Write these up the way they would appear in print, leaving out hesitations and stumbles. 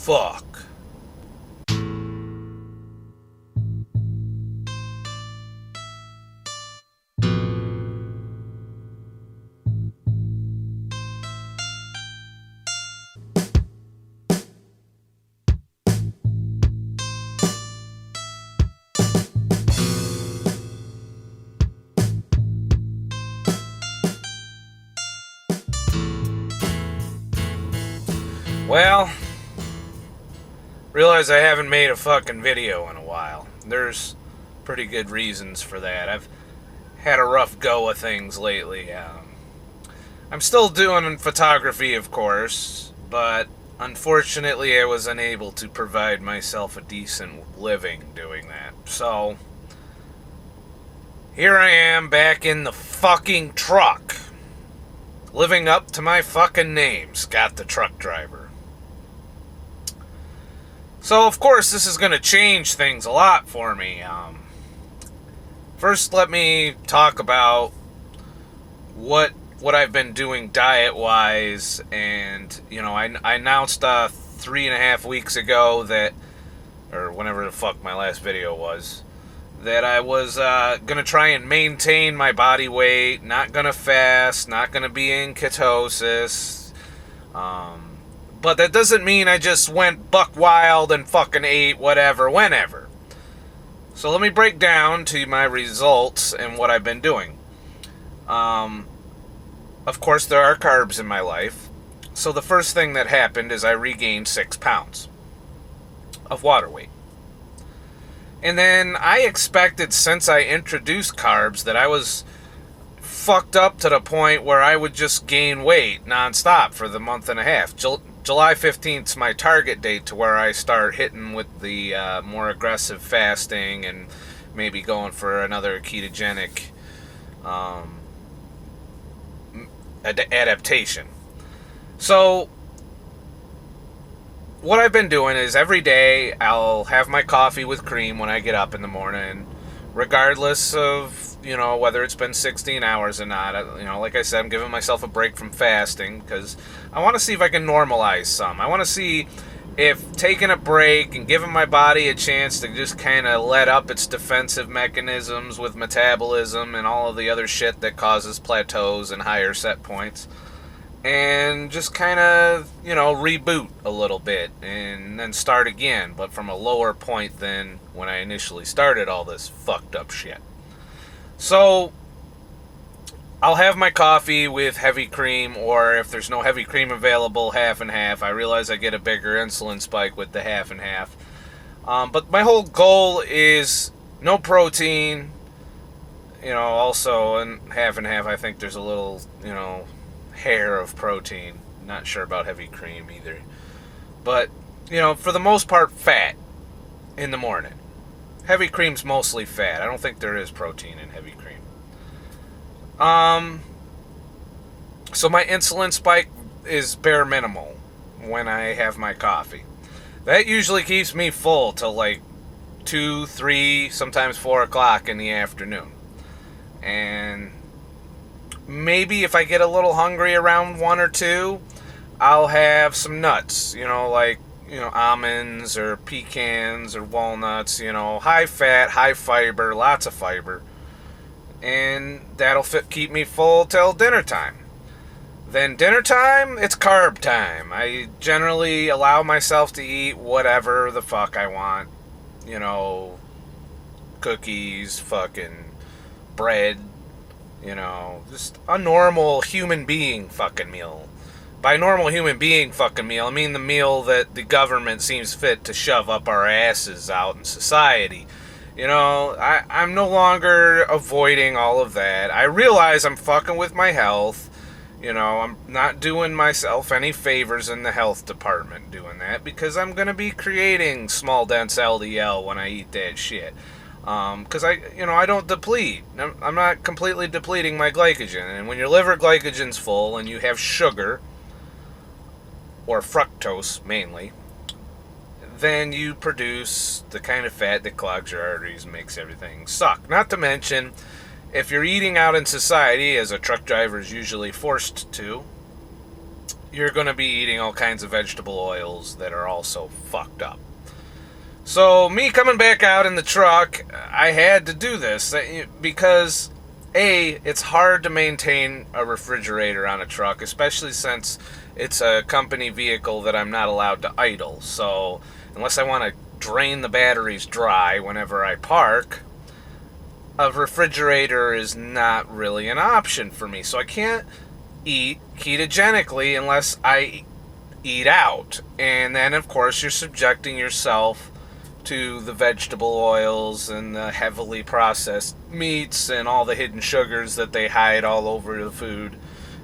fuck. Well, realize I haven't made a fucking video in a while. There's pretty good reasons for that. I've had a rough go of things lately. I'm still doing photography, of course, but unfortunately I was unable to provide myself a decent living doing that. So, here I am back in the fucking truck. Living up to my fucking name, Scott the Truck Driver. So, of course, this is going to change things a lot for me. First, let me talk about what I've been doing diet-wise. And, I announced 3.5 weeks ago that, or whenever the fuck my last video was, that I was going to try and maintain my body weight, not going to fast, not going to be in ketosis. But that doesn't mean I just went buck wild and fucking ate whatever, whenever. So let me break down to my results and what I've been doing. Of course, there are carbs in my life. So the first thing that happened is I regained 6 pounds of water weight. And then I expected, since I introduced carbs, that I was fucked up to the point where I would just gain weight nonstop for the month and a half. July 15th is my target date to where I start hitting with the more aggressive fasting and maybe going for another ketogenic adaptation. So what I've been doing is every day I'll have my coffee with cream when I get up in the morning, regardless of, whether it's been 16 hours or not. Like I said, I'm giving myself a break from fasting because I want to see if I can normalize some. I want to see if taking a break and giving my body a chance to just kind of let up its defensive mechanisms with metabolism and all of the other shit that causes plateaus and higher set points, and just kind of, reboot a little bit and then start again, but from a lower point than when I initially started all this fucked up shit. So, I'll have my coffee with heavy cream, or if there's no heavy cream available, half and half. I realize I get a bigger insulin spike with the half and half. But my whole goal is no protein, also in half and half I think there's a little, hair of protein. Not sure about heavy cream either. But, for the most part, fat in the morning. Heavy cream's mostly fat. I don't think there is protein in heavy cream. So my insulin spike is bare minimal when I have my coffee. That usually keeps me full till like 2, 3, sometimes 4 o'clock in the afternoon. And maybe if I get a little hungry around 1 or 2, I'll have some nuts, like, almonds or pecans or walnuts, high fat, high fiber, lots of fiber. And that'll keep me full till dinner time. Then dinner time, it's carb time. I generally allow myself to eat whatever the fuck I want. Cookies, fucking bread, just a normal human being fucking meal. By normal human being fucking meal, I mean the meal that the government seems fit to shove up our asses out in society. I'm no longer avoiding all of that. I realize I'm fucking with my health. I'm not doing myself any favors in the health department doing that, because I'm going to be creating small dense LDL when I eat that shit. Because I don't deplete. I'm not completely depleting my glycogen. And when your liver glycogen's full and you have sugar, or fructose mainly, then you produce the kind of fat that clogs your arteries and makes everything suck. Not to mention, if you're eating out in society, as a truck driver is usually forced to, you're going to be eating all kinds of vegetable oils that are also fucked up. So me coming back out in the truck, I had to do this because it's hard to maintain a refrigerator on a truck, especially since it's a company vehicle that I'm not allowed to idle. So unless I want to drain the batteries dry whenever I park, a refrigerator is not really an option for me. So I can't eat ketogenically unless I eat out. And then, of course, you're subjecting yourself to the vegetable oils and the heavily processed meats and all the hidden sugars that they hide all over the food,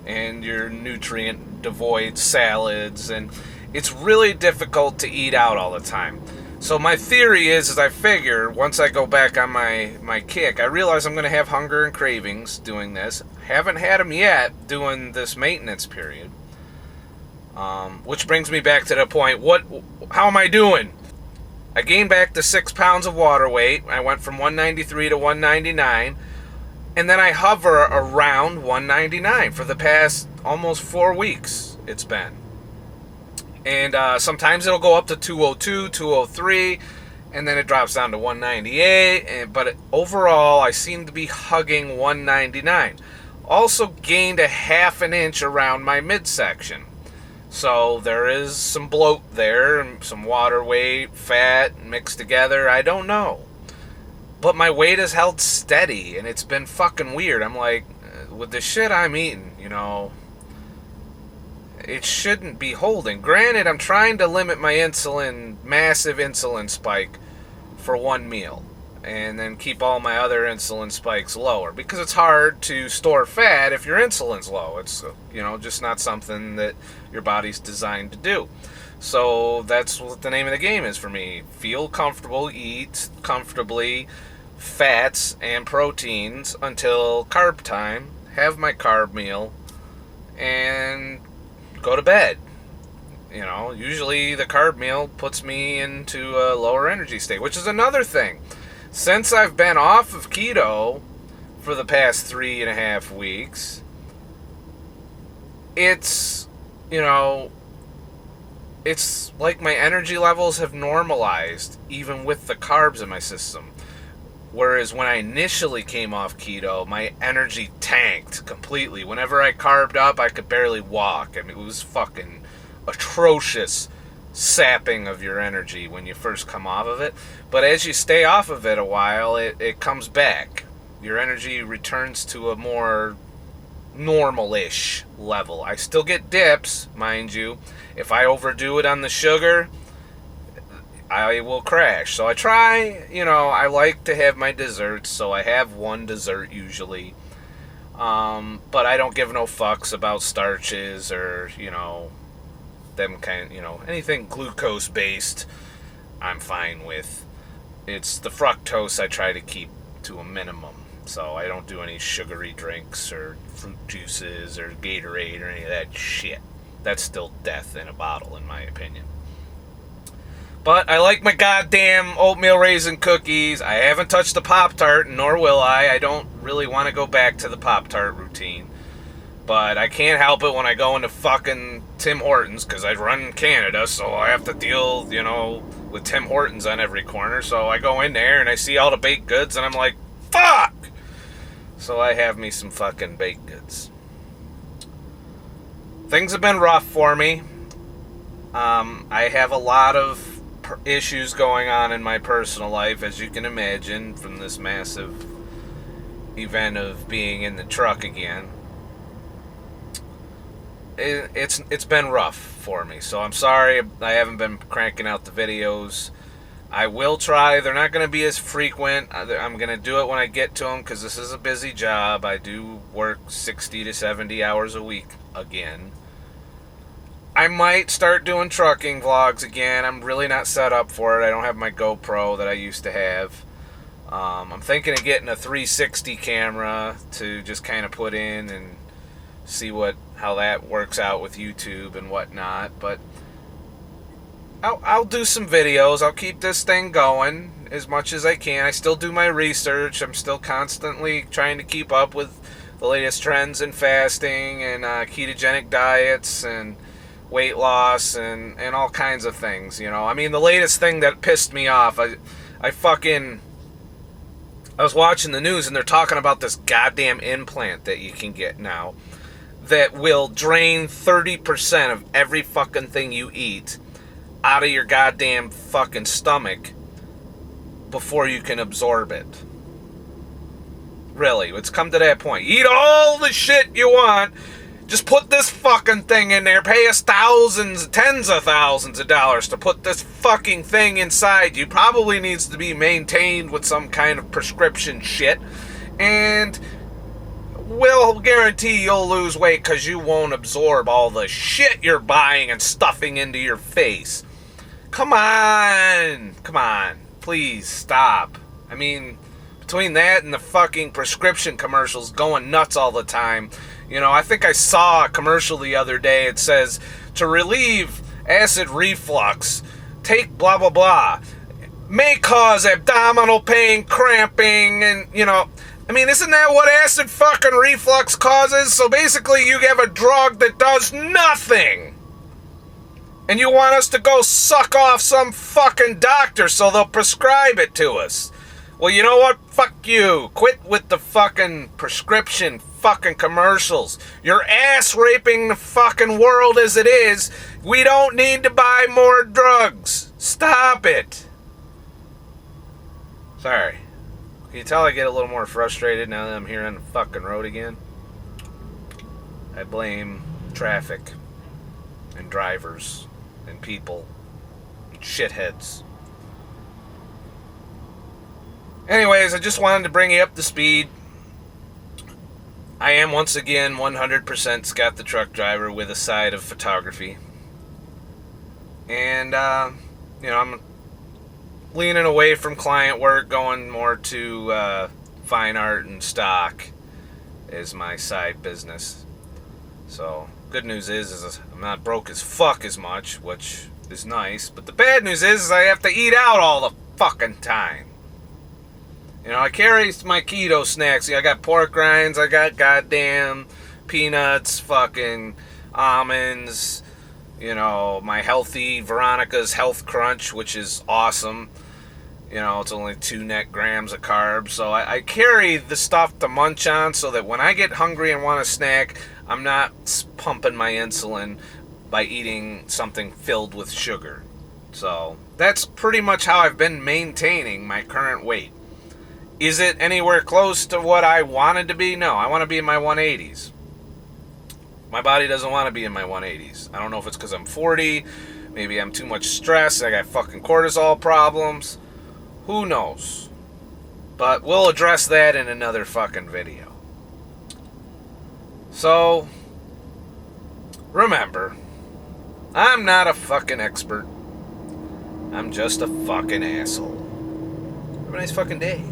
and your nutrient devoid salads, and it's really difficult to eat out all the time. So my theory is I figure once I go back on my kick, I realize I'm going to have hunger and cravings doing this. Haven't had them yet doing this maintenance period. Which brings me back to the point, how am I doing? I gained back to 6 pounds of water weight. I went from 193 to 199. And then I hover around 199 for the past almost 4 weeks it's been. And sometimes it'll go up to 202, 203, and then it drops down to 198. But overall, I seem to be hugging 199. Also gained a half an inch around my midsection. So there is some bloat there, and some water weight, fat mixed together. I don't know. But my weight has held steady, and it's been fucking weird. I'm like, with the shit I'm eating, it shouldn't be holding. Granted, I'm trying to limit my massive insulin spike for one meal, and then keep all my other insulin spikes lower, because it's hard to store fat if your insulin's low. It's just not something that your body's designed to do. So that's what the name of the game is for me. Feel comfortable, eat comfortably, fats and proteins until carb time, have my carb meal, and go to bed. Usually the carb meal puts me into a lower energy state, which is another thing. Since I've been off of keto for the past 3.5 weeks, it's like my energy levels have normalized even with the carbs in my system. Whereas when I initially came off keto, my energy tanked completely. Whenever I carbed up, I could barely walk. I mean, it was fucking atrocious sapping of your energy when you first come off of it. But as you stay off of it a while, it comes back. Your energy returns to a more normal-ish level. I still get dips, mind you. If I overdo it on the sugar, I will crash. So I try, I like to have my desserts, so I have one dessert usually. But I don't give no fucks about starches or, them anything glucose based, I'm fine with. It's the fructose I try to keep to a minimum. So I don't do any sugary drinks or fruit juices or Gatorade or any of that shit. That's still death in a bottle, in my opinion. But I like my goddamn oatmeal raisin cookies. I haven't touched the Pop-Tart, nor will I. I don't really want to go back to the Pop-Tart routine. But I can't help it when I go into fucking Tim Hortons, because I run in Canada, so I have to deal, with Tim Hortons on every corner. So I go in there and I see all the baked goods and I'm like, fuck! So I have me some fucking baked goods. Things have been rough for me. I have a lot of issues going on in my personal life, as you can imagine, from this massive event of being in the truck again. It's been rough for me, so I'm sorry I haven't been cranking out the videos. I will try. They're not going to be as frequent. I'm going to do it when I get to them, because this is a busy job. I do work 60 to 70 hours a week again. I might start doing trucking vlogs again. I'm really not set up for it. I don't have my GoPro that I used to have. I'm thinking of getting a 360 camera to just kind of put in and see how that works out with YouTube and whatnot. But I'll do some videos. I'll keep this thing going as much as I can. I still do my research. I'm still constantly trying to keep up with the latest trends in fasting and ketogenic diets and weight loss and all kinds of things, you know. I mean, the latest thing that pissed me off, I was watching the news and they're talking about this goddamn implant that you can get now that will drain 30% of every fucking thing you eat out of your goddamn fucking stomach before you can absorb it. Really, it's come to that point. Eat all the shit you want. Just put this fucking thing in there. Pay us thousands, tens of thousands of dollars to put this fucking thing inside you. Probably needs to be maintained with some kind of prescription shit. And we'll guarantee you'll lose weight because you won't absorb all the shit you're buying and stuffing into your face. Come on. Come on. Please stop. I mean, between that and the fucking prescription commercials going nuts all the time, you know, I think I saw a commercial the other day. It says, to relieve acid reflux, take blah, blah, blah. May cause abdominal pain, cramping, and, you know, I mean, isn't that what acid fucking reflux causes? So basically you have a drug that does nothing. And you want us to go suck off some fucking doctor so they'll prescribe it to us. Well, you know what? Fuck you. Quit with the fucking prescription fucking commercials. You're ass raping the fucking world as it is. We don't need to buy more drugs. Stop it. Sorry. Can you tell I get a little more frustrated now that I'm here on the fucking road again? I blame traffic and drivers and people and shitheads. Anyways, I just wanted to bring you up to speed. I am once again 100% Scott the truck driver with a side of photography. And, you know, I'm leaning away from client work, going more to fine art and stock is my side business. So, good news is I'm not broke as fuck as much, which is nice. But the bad news is I have to eat out all the fucking time. You know, I carry my keto snacks. I got pork rinds, I got goddamn peanuts, fucking almonds, you know, my healthy Veronica's Health Crunch, which is awesome. You know, it's only 2 net grams of carbs. So I carry the stuff to munch on so that when I get hungry and want a snack, I'm not pumping my insulin by eating something filled with sugar. So that's pretty much how I've been maintaining my current weight. Is it anywhere close to what I wanted to be? No, I want to be in my 180s. My body doesn't want to be in my 180s. I don't know if it's because I'm 40. Maybe I'm too much stress. I got fucking cortisol problems. Who knows? But we'll address that in another fucking video. So, remember, I'm not a fucking expert. I'm just a fucking asshole. Have a nice fucking day.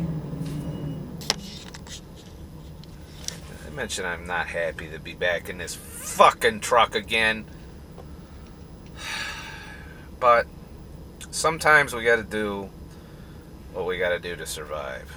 I mentioned I'm not happy to be back in this fucking truck again. But sometimes we gotta do what we gotta do to survive.